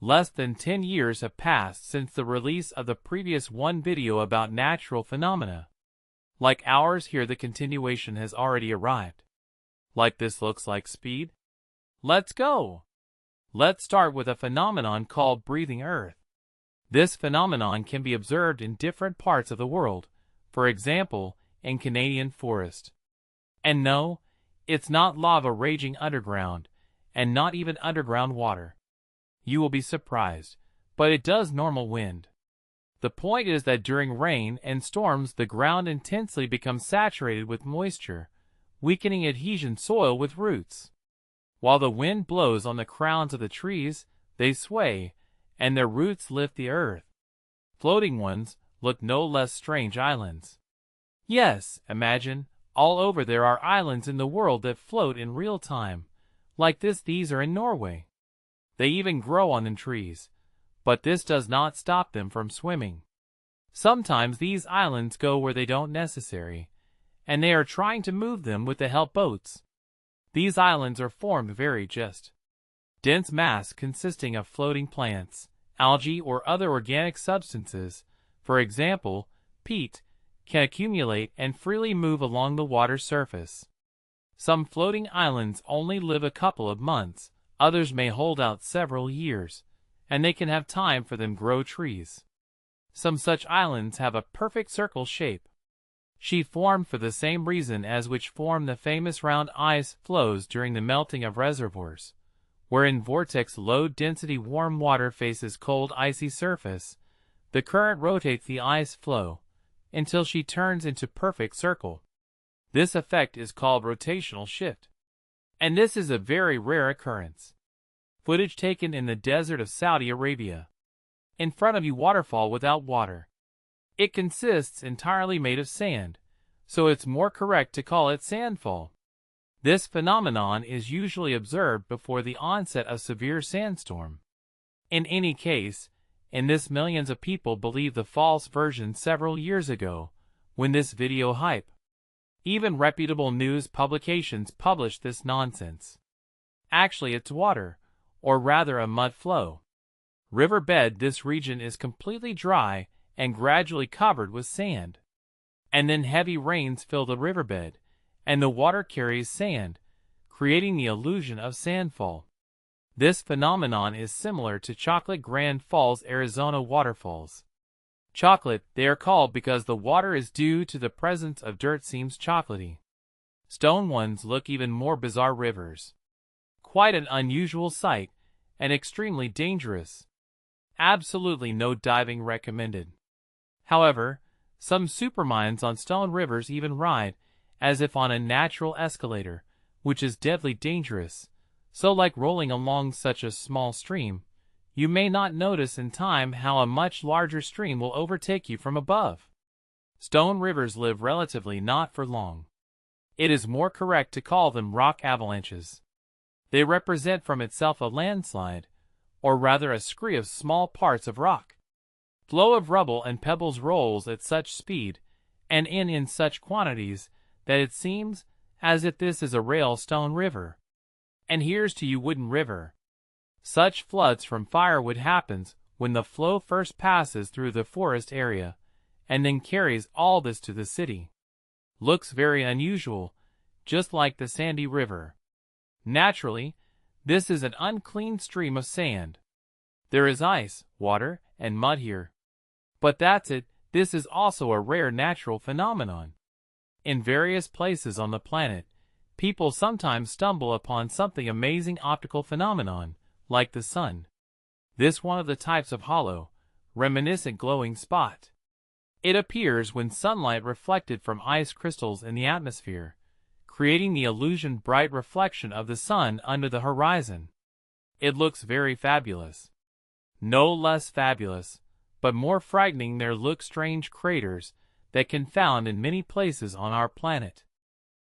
Less than 10 years have passed since the release of the previous one video about natural phenomena. Like ours here, the continuation has already arrived. Like this looks like speed? Let's go! Let's start with a phenomenon called breathing Earth. This phenomenon can be observed in different parts of the world, for example, in Canadian forest. And no, it's not lava raging underground, and not even underground water. You will be surprised, but it does normal wind. The point is that during rain and storms the ground intensely becomes saturated with moisture, weakening adhesion soil with roots. While the wind blows on the crowns of the trees, they sway, and their roots lift the earth. Floating ones look no less strange islands. Yes, imagine, all over there are islands in the world that float in real time. Like this, these are in Norway. They even grow on the trees, but this does not stop them from swimming. Sometimes these islands go where they don't necessary, and they are trying to move them with the help boats. These islands are formed very just dense mass consisting of floating plants, algae or other organic substances, for example, peat, can accumulate and freely move along the water surface. Some floating islands only live a couple of months, others may hold out several years, and they can have time for them grow trees. Some such islands have a perfect circle shape. She formed for the same reason as which form the famous round ice flows during the melting of reservoirs, where in vortex low-density warm water faces cold icy surface. The current rotates the ice flow until she turns into perfect circle. This effect is called rotational shift, and this is a very rare occurrence. Footage taken in the desert of Saudi Arabia. In front of you, waterfall without water. It consists entirely made of sand, so it's more correct to call it sandfall. This phenomenon is usually observed before the onset of severe sandstorm. In any case, in this millions of people believe the false version several years ago, when this video hype. Even reputable news publications published this nonsense. Actually it's water, or rather a mud flow. Riverbed. This region is completely dry and gradually covered with sand. And then heavy rains fill the riverbed, and the water carries sand, creating the illusion of sandfall. This phenomenon is similar to Chocolate Grand Falls, Arizona waterfalls. Chocolate, they are called because the water is due to the presence of dirt seems chocolatey. Stone ones look even more bizarre rivers. Quite an unusual sight, and extremely dangerous. Absolutely no diving recommended. However, some superminds on stone rivers even ride, as if on a natural escalator, which is deadly dangerous. So like rolling along such a small stream, you may not notice in time how a much larger stream will overtake you from above. Stone rivers live relatively not for long. It is more correct to call them rock avalanches. They represent from itself a landslide, or rather a scree of small parts of rock. Flow of rubble and pebbles rolls at such speed, and in such quantities, that it seems as if this is a real stone river. And here's to you, wooden river. Such floods from firewood happens when the flow first passes through the forest area, and then carries all this to the city. Looks very unusual, just like the sandy river. Naturally, this is an unclean stream of sand. There is ice, water, and mud here. But that's it, this is also a rare natural phenomenon. In various places on the planet, people sometimes stumble upon something amazing optical phenomenon, like the sun. This one of the types of hollow, reminiscent glowing spot. It appears when sunlight reflected from ice crystals in the atmosphere, creating the illusion bright reflection of the sun under the horizon. It looks very fabulous. No less fabulous, but more frightening there look strange craters that can found in many places on our planet.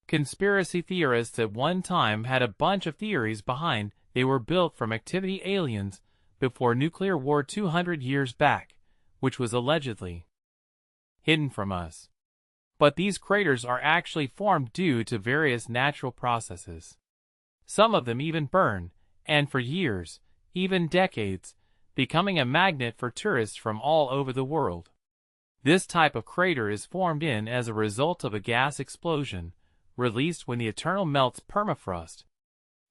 Conspiracy theorists at one time had a bunch of theories behind they were built from activity aliens before nuclear war 200 years back, which was allegedly hidden from us. But these craters are actually formed due to various natural processes. Some of them even burn, and for years, even decades, becoming a magnet for tourists from all over the world. This type of crater is formed in as a result of a gas explosion, released when the eternal melts permafrost.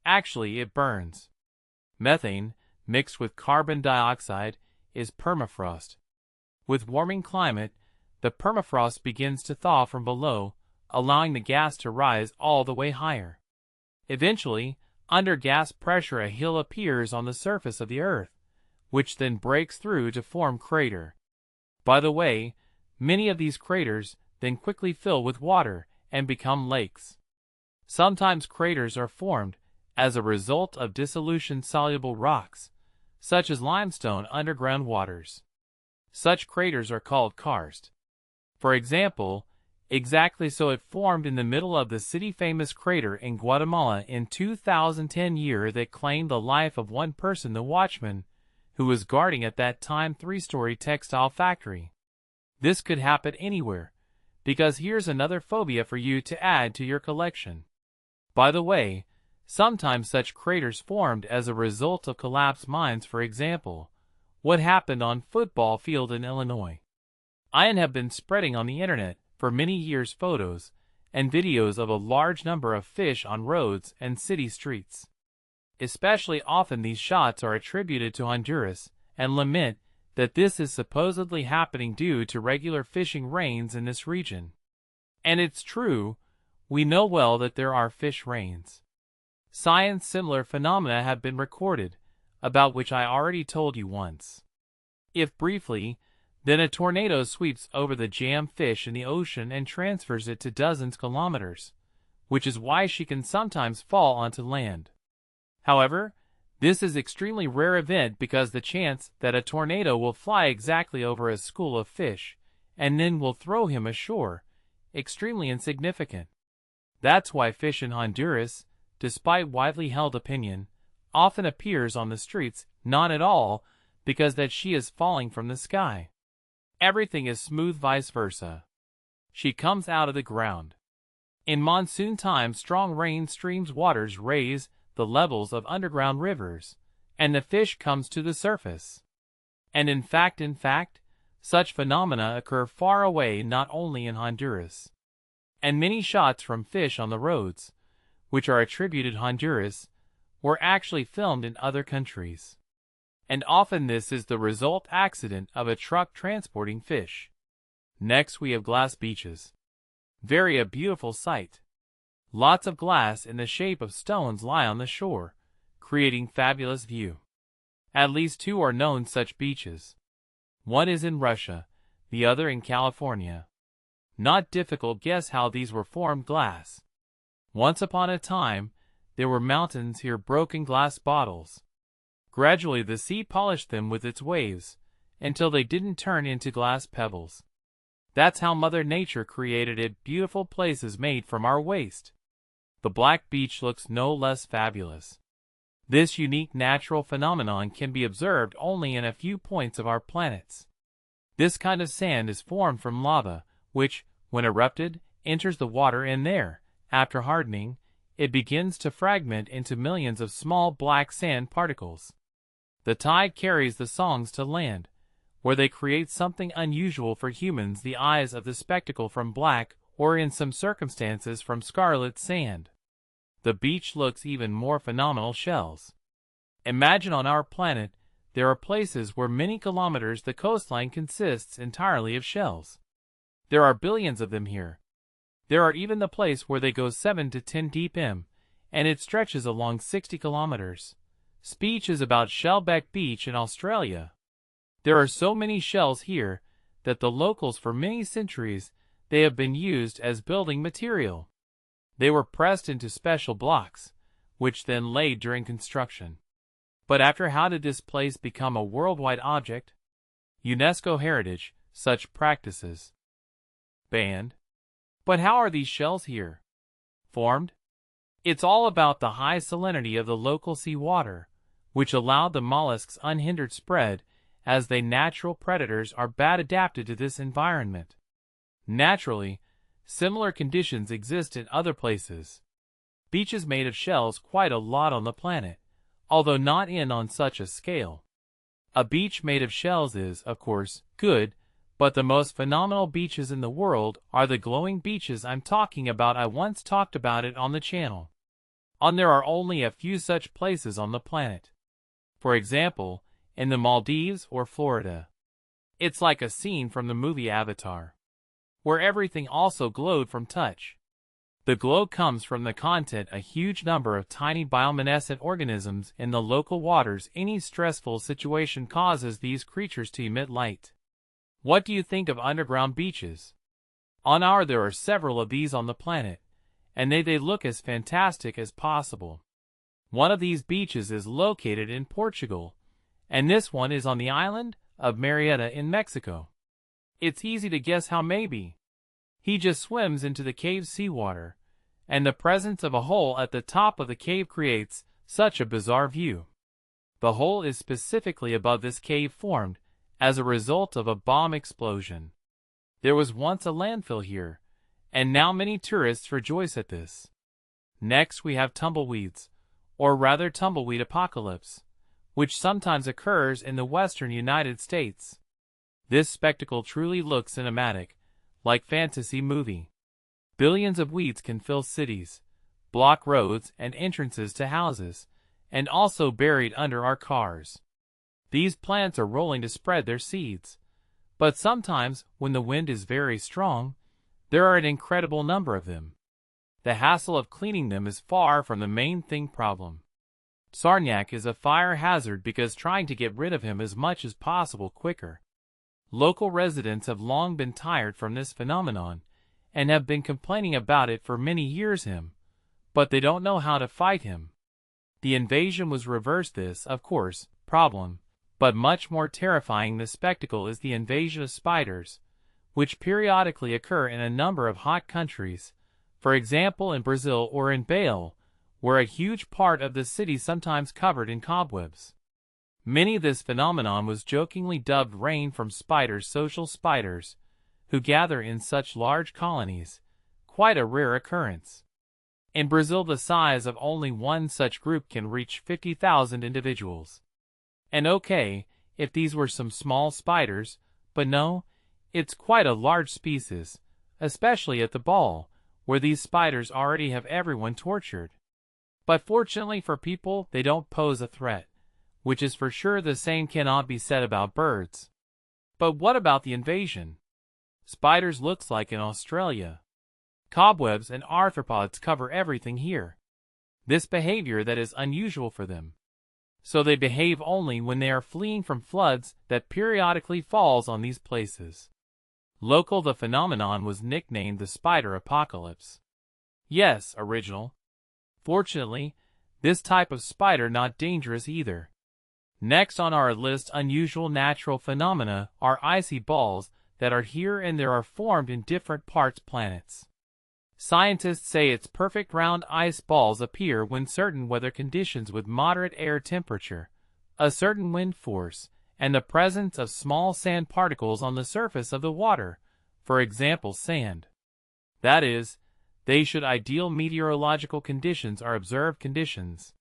Actually, it burns. Methane, mixed with carbon dioxide, is permafrost. With warming climate, the permafrost begins to thaw from below, allowing the gas to rise all the way higher. Eventually, under gas pressure, a hill appears on the surface of the Earth, which then breaks through to form crater. By the way, many of these craters then quickly fill with water and become lakes. Sometimes craters are formed as a result of dissolution-soluble rocks, such as limestone underground waters. Such craters are called karst. For example, exactly so it formed in the middle of the city-famous crater in Guatemala in 2010 year that claimed the life of one person, the watchman, who was guarding at that time 3-story textile factory. This could happen anywhere, because here's another phobia for you to add to your collection. By the way, sometimes such craters formed as a result of collapsed mines. For example, what happened on football field in Illinois. I have been spreading on the internet for many years photos and videos of a large number of fish on roads and city streets. Especially often these shots are attributed to Honduras and lament that this is supposedly happening due to regular fishing rains in this region. And it's true, we know well that there are fish rains. Similar phenomena have been recorded, about which I already told you once. If briefly, then a tornado sweeps over the jammed fish in the ocean and transfers it to dozens kilometers, which is why she can sometimes fall onto land. However, this is extremely rare event because the chance that a tornado will fly exactly over a school of fish and then will throw him ashore, extremely insignificant. That's why fish in Honduras, despite widely held opinion, often appears on the streets, not at all, because that she is falling from the sky. Everything is smooth, vice versa. She comes out of the ground. In monsoon time, strong rain streams waters raise the levels of underground rivers, and the fish comes to the surface. And in fact, such phenomena occur far away, not only in Honduras. And many shots from fish on the roads, which are attributed to Honduras, were actually filmed in other countries. And often this is the result accident of a truck transporting fish. Next we have glass beaches. Very a beautiful sight. Lots of glass in the shape of stones lie on the shore, creating fabulous view. At least 2 are known such beaches. One is in Russia, the other in California. Not difficult guess how these were formed glass. Once upon a time, there were mountains here, broken glass bottles. Gradually the sea polished them with its waves, until they didn't turn into glass pebbles. That's how Mother Nature created it, beautiful places made from our waste. The Black Beach looks no less fabulous. This unique natural phenomenon can be observed only in a few points of our planets. This kind of sand is formed from lava, which, when erupted, enters the water, and there, after hardening, it begins to fragment into millions of small black sand particles. The tide carries the songs to land, where they create something unusual for humans, the eyes of the spectacle from black, or in some circumstances from scarlet sand. The beach looks even more phenomenal. Shells. Imagine on our planet, there are places where many kilometers the coastline consists entirely of shells. There are billions of them here. There are even the place where they go 7 to 10 deep and it stretches along 60 kilometers. Speech is about Shellback Beach in Australia. There are so many shells here that the locals, for many centuries, they have been used as building material. They were pressed into special blocks, which then laid during construction. But after, how did this place become a worldwide object? UNESCO heritage, such practices banned. But how are these shells here formed? It's all about the high salinity of the local seawater, which allowed the mollusks unhindered spread, as they natural predators are bad adapted to this environment. Naturally, similar conditions exist in other places. Beaches made of shells quite a lot on the planet, although not on such a scale. A beach made of shells is, of course, good, but the most phenomenal beaches in the world are the glowing beaches I'm talking about. I once talked about it on the channel. There are only a few such places on the planet. For example, in the Maldives or Florida. It's like a scene from the movie Avatar, where everything also glowed from touch. The glow comes from the content a huge number of tiny bioluminescent organisms in the local waters. Any stressful situation causes these creatures to emit light. What do you think of underground beaches? There are several of these on the planet, and they look as fantastic as possible. One of these beaches is located in Portugal, and this one is on the island of Marietta in Mexico. It's easy to guess how. Maybe he just swims into the cave's seawater, and the presence of a hole at the top of the cave creates such a bizarre view. The hole is specifically above this cave, formed as a result of a bomb explosion. There was once a landfill here, and now many tourists rejoice at this. Next we have tumbleweeds, or rather tumbleweed apocalypse, which sometimes occurs in the western United States. This spectacle truly looks cinematic, like fantasy movie. Billions of weeds can fill cities, block roads and entrances to houses, and also buried under our cars. These plants are rolling to spread their seeds, but sometimes when the wind is very strong, there are an incredible number of them. The hassle of cleaning them is far from the main problem. Sarniak is a fire hazard because trying to get rid of him as much as possible quicker. Local residents have long been tired from this phenomenon and have been complaining about it for many years but they don't know how to fight him. The invasion was reversed this, of course, problem, but much more terrifying the spectacle is the invasion of spiders, which periodically occur in a number of hot countries, for example in Brazil or in Bale, where a huge part of the city sometimes covered in cobwebs. This phenomenon was jokingly dubbed rain from spiders. Social spiders, who gather in such large colonies, quite a rare occurrence. In Brazil the size of only one such group can reach 50,000 individuals. And okay, if these were some small spiders, but no, it's quite a large species, especially at the ball, where these spiders already have everyone tortured. But fortunately for people, they don't pose a threat, which is for sure. The same cannot be said about birds. But what about the invasion? Spiders looks like in Australia. Cobwebs and arthropods cover everything here. This behavior that is unusual for them. So they behave only when they are fleeing from floods that periodically falls on these places. Local, the phenomenon was nicknamed the spider apocalypse. Yes, original. Fortunately, this type of spider not dangerous either. Next on our list, unusual natural phenomena are icy balls that are here and there are formed in different planets. Scientists say it's perfect round ice balls appear when certain weather conditions with moderate air temperature, a certain wind force, and the presence of small sand particles on the surface of the water, for example sand. That is, they should ideal meteorological conditions are observed conditions.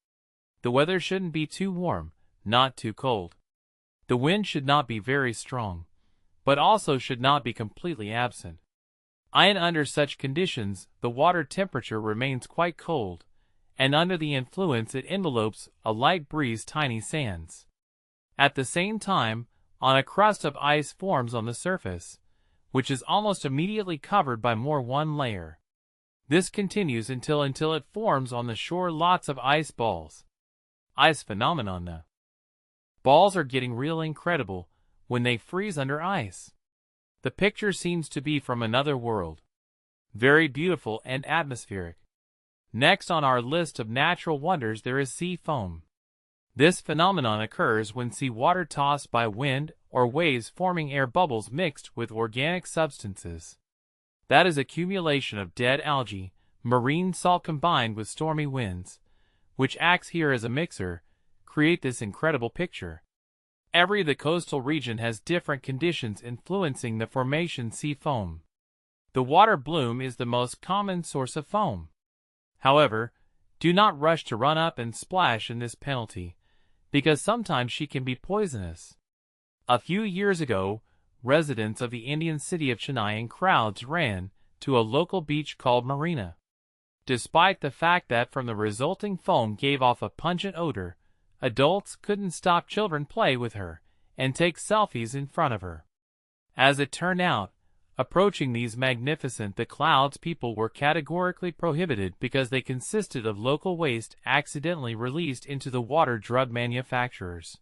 The weather shouldn't be too warm, not too cold. The wind should not be very strong, but also should not be completely absent. And under such conditions, the water temperature remains quite cold, and under the influence it envelopes a light breeze tiny sands. At the same time, on a crust of ice forms on the surface, which is almost immediately covered by one layer. This continues until it forms on the shore lots of ice balls. Ice phenomenon. The balls are getting real incredible when they freeze under ice. The picture seems to be from another world. Very beautiful and atmospheric. Next on our list of natural wonders there is sea foam. This phenomenon occurs when sea water tossed by wind or waves forming air bubbles mixed with organic substances. That is accumulation of dead algae, marine salt combined with stormy winds, which acts here as a mixer, create this incredible picture. The coastal region has different conditions influencing the formation sea foam. The water bloom is the most common source of foam. However, do not rush to run up and splash in this penalty, because sometimes she can be poisonous. A few years ago, residents of the Indian city of Chennai in crowds ran to a local beach called Marina. Despite the fact that from the resulting foam gave off a pungent odor, adults couldn't stop children play with her and take selfies in front of her. As it turned out, approaching these magnificent the clouds people were categorically prohibited because they consisted of local waste accidentally released into the water drug manufacturers,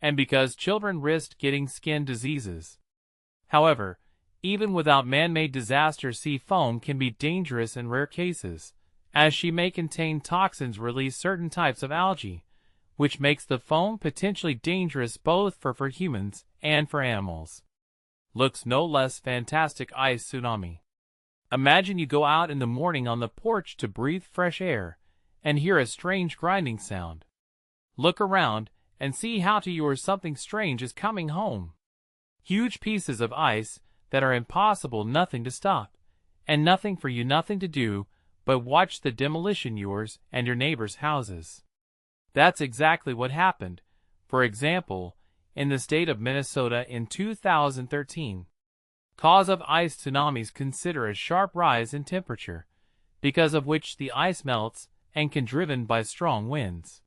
and because children risked getting skin diseases. However, even without man-made disasters, sea foam can be dangerous in rare cases, as she may contain toxins release certain types of algae, which makes the foam potentially dangerous both for humans and for animals. Looks no less fantastic ice tsunami. Imagine you go out in the morning on the porch to breathe fresh air and hear a strange grinding sound. Look around and see how to yours something strange is coming home. Huge pieces of ice that are impossible nothing to stop, and nothing for you nothing to do but watch the demolition yours and your neighbors' houses. That's exactly what happened, for example, in the state of Minnesota in 2013. Cause of ice tsunamis: consider a sharp rise in temperature, because of which the ice melts and can be driven by strong winds.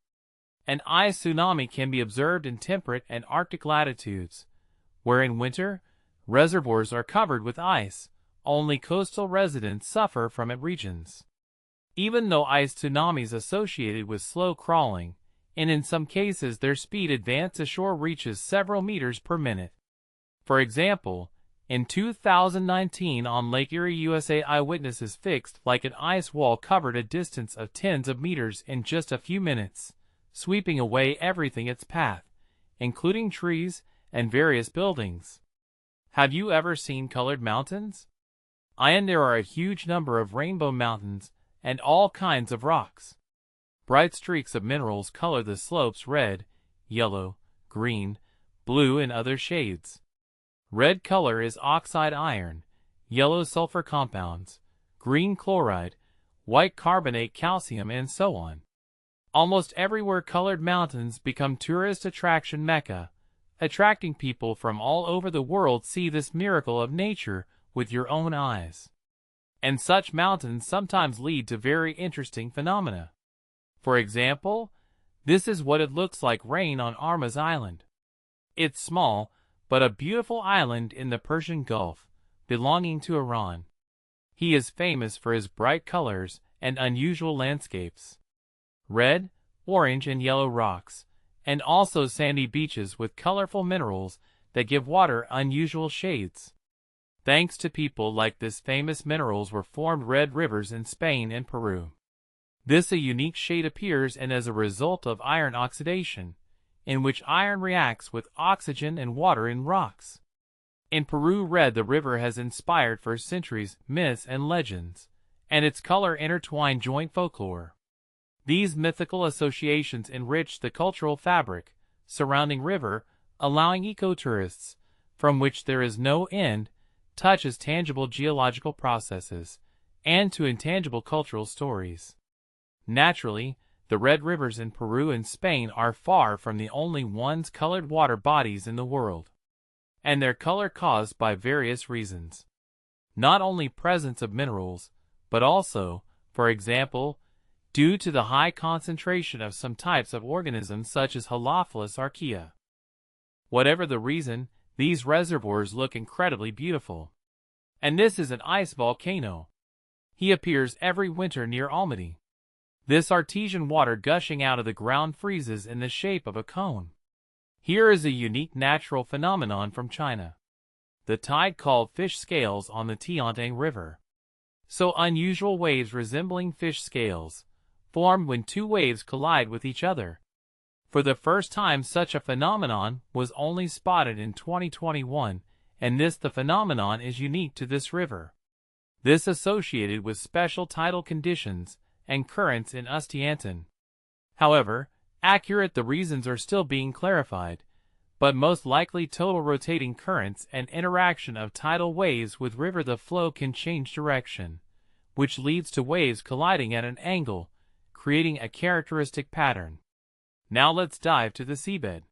An ice tsunami can be observed in temperate and Arctic latitudes, where in winter, reservoirs are covered with ice. Only coastal residents suffer from it regions. Even though ice tsunamis associated with slow crawling, and in some cases their speed advance ashore reaches several meters per minute. For example, in 2019 on Lake Erie, USA, eyewitnesses fixed like an ice wall covered a distance of tens of meters in just a few minutes, sweeping away everything its path, including trees and various buildings. Have you ever seen colored mountains? And there are a huge number of rainbow mountains and all kinds of rocks. Bright streaks of minerals color the slopes red, yellow, green, blue, and other shades. Red color is oxide iron, yellow sulfur compounds, green chloride, white carbonate calcium, and so on. Almost everywhere colored mountains become tourist attraction mecca, attracting people from all over the world. See this miracle of nature with your own eyes. And such mountains sometimes lead to very interesting phenomena. For example, this is what it looks like rain on Armas Island. It's small, but a beautiful island in the Persian Gulf, belonging to Iran. He is famous for his bright colors and unusual landscapes. Red, orange, and yellow rocks, and also sandy beaches with colorful minerals that give water unusual shades. Thanks to people like this, famous minerals were formed red rivers in Spain and Peru. This a unique shade appears and as a result of iron oxidation, in which iron reacts with oxygen and water in rocks. In Peru, red the river has inspired for centuries myths and legends, and its color intertwined joint folklore. These mythical associations enrich the cultural fabric surrounding river, allowing ecotourists, from which there is no end, touches tangible geological processes, and to intangible cultural stories. Naturally, the red rivers in Peru and Spain are far from the only ones colored water bodies in the world, and their color caused by various reasons. Not only presence of minerals, but also, for example, due to the high concentration of some types of organisms such as Halophilus archaea. Whatever the reason, these reservoirs look incredibly beautiful. And this is an ice volcano. He appears every winter near Almaty. This artesian water gushing out of the ground freezes in the shape of a cone. Here is a unique natural phenomenon from China. The tide called fish scales on the Tiantang River. So unusual waves resembling fish scales, formed when two waves collide with each other. For the first time such a phenomenon was only spotted in 2021, and the phenomenon is unique to this river. This associated with special tidal conditions and currents in Ustiantan. However, the reasons are still being clarified, but most likely total rotating currents and interaction of tidal waves with river. The flow can change direction, which leads to waves colliding at an angle, creating a characteristic pattern. Now let's dive to the seabed.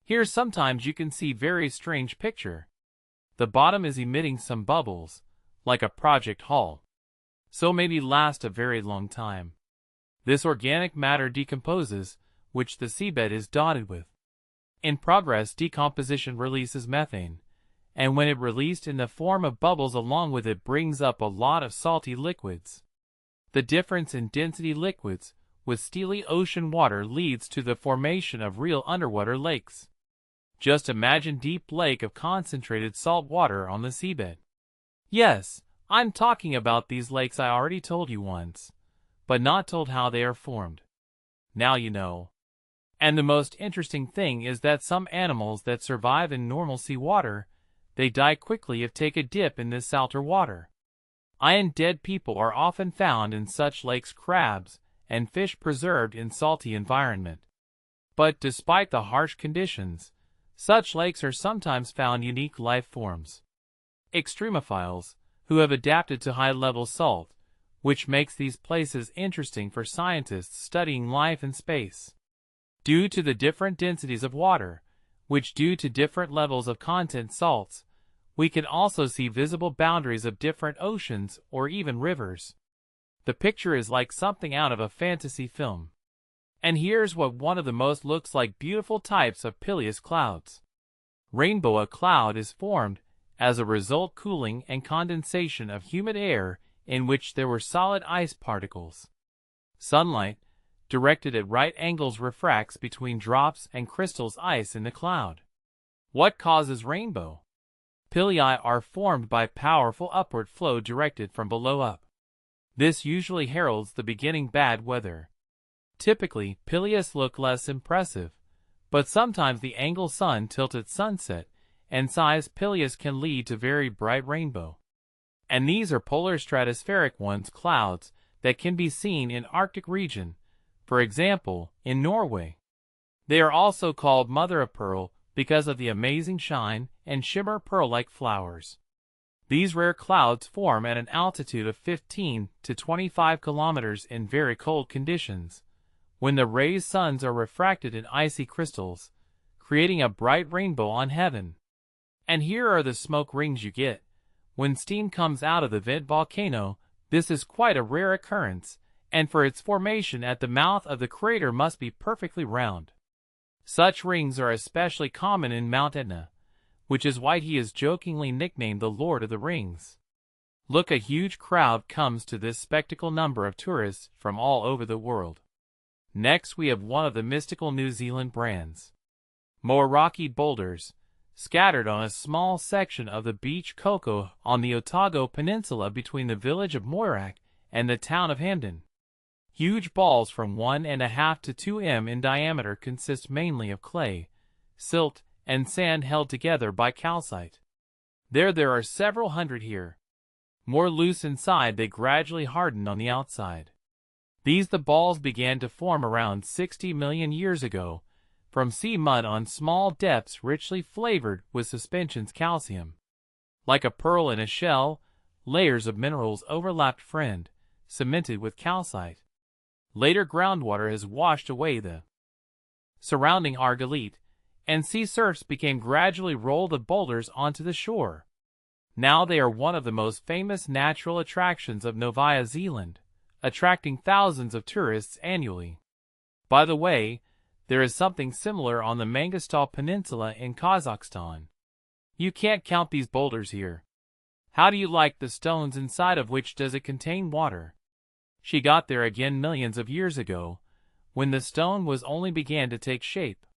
Here sometimes you can see very strange picture. The bottom is emitting some bubbles, like a project hull. So maybe last a very long time. This organic matter decomposes, which the seabed is dotted with. In progress, decomposition releases methane, and when it released in the form of bubbles along with it brings up a lot of salty liquids. The difference in density liquids with steely ocean water leads to the formation of real underwater lakes. Just imagine deep lake of concentrated salt water on the seabed. Yes, I'm talking about these lakes I already told you once, but not told how they are formed. Now you know. And the most interesting thing is that some animals that survive in normal seawater, they die quickly if take a dip in this salter water. Dead people are often found in such lakes, crabs and fish preserved in salty environment. But despite the harsh conditions, such lakes are sometimes found unique life forms. Extremophiles, who have adapted to high-level salt, which makes these places interesting for scientists studying life in space. Due to the different densities of water, which due to different levels of content salts, we can also see visible boundaries of different oceans or even rivers. The picture is like something out of a fantasy film. And here's what one of the most looks like beautiful types of Pileus clouds. Rainbow. A cloud is formed as a result cooling and condensation of humid air in which there were solid ice particles. Sunlight, directed at right angles, refracts between drops and crystals ice in the cloud. What causes rainbow? Pilei are formed by powerful upward flow directed from below up. This usually heralds the beginning bad weather. Typically, Pileus look less impressive, but sometimes the angle sun tilt at sunset and size Pileus can lead to very bright rainbow. And these are polar stratospheric ones, clouds that can be seen in Arctic region, for example, in Norway. They are also called mother of pearl because of the amazing shine and shimmer pearl-like flowers. These rare clouds form at an altitude of 15 to 25 kilometers in very cold conditions, when the rays suns are refracted in icy crystals, creating a bright rainbow on heaven. And here are the smoke rings you get when steam comes out of the vent volcano. This is quite a rare occurrence, and for its formation at the mouth of the crater must be perfectly round. Such rings are especially common in Mount Etna, which is why he is jokingly nicknamed the Lord of the Rings. Look, a huge crowd comes to this spectacle, number of tourists from all over the world. Next we have one of the mystical New Zealand brands. More rocky boulders, scattered on a small section of the beach Koko on the Otago Peninsula between the village of Moirak and the town of Hamden. Huge balls from 1.5 to 2 m in diameter consist mainly of clay, silt, and sand held together by calcite. There are several hundred here. More loose inside, they gradually harden on the outside. The balls began to form around 60 million years ago, from sea mud on small depths richly flavored with suspensions calcium. Like a pearl in a shell, layers of minerals overlapped cemented with calcite. Later groundwater has washed away the surrounding argillite, and sea surfs became gradually roll the boulders onto the shore. Now they are one of the most famous natural attractions of Novaya Zealand, attracting thousands of tourists annually. By the way, there is something similar on the Mangostal Peninsula in Kazakhstan. You can't count these boulders here. How do you like the stones inside of which does it contain water? She got there again millions of years ago, when the stone was only began to take shape.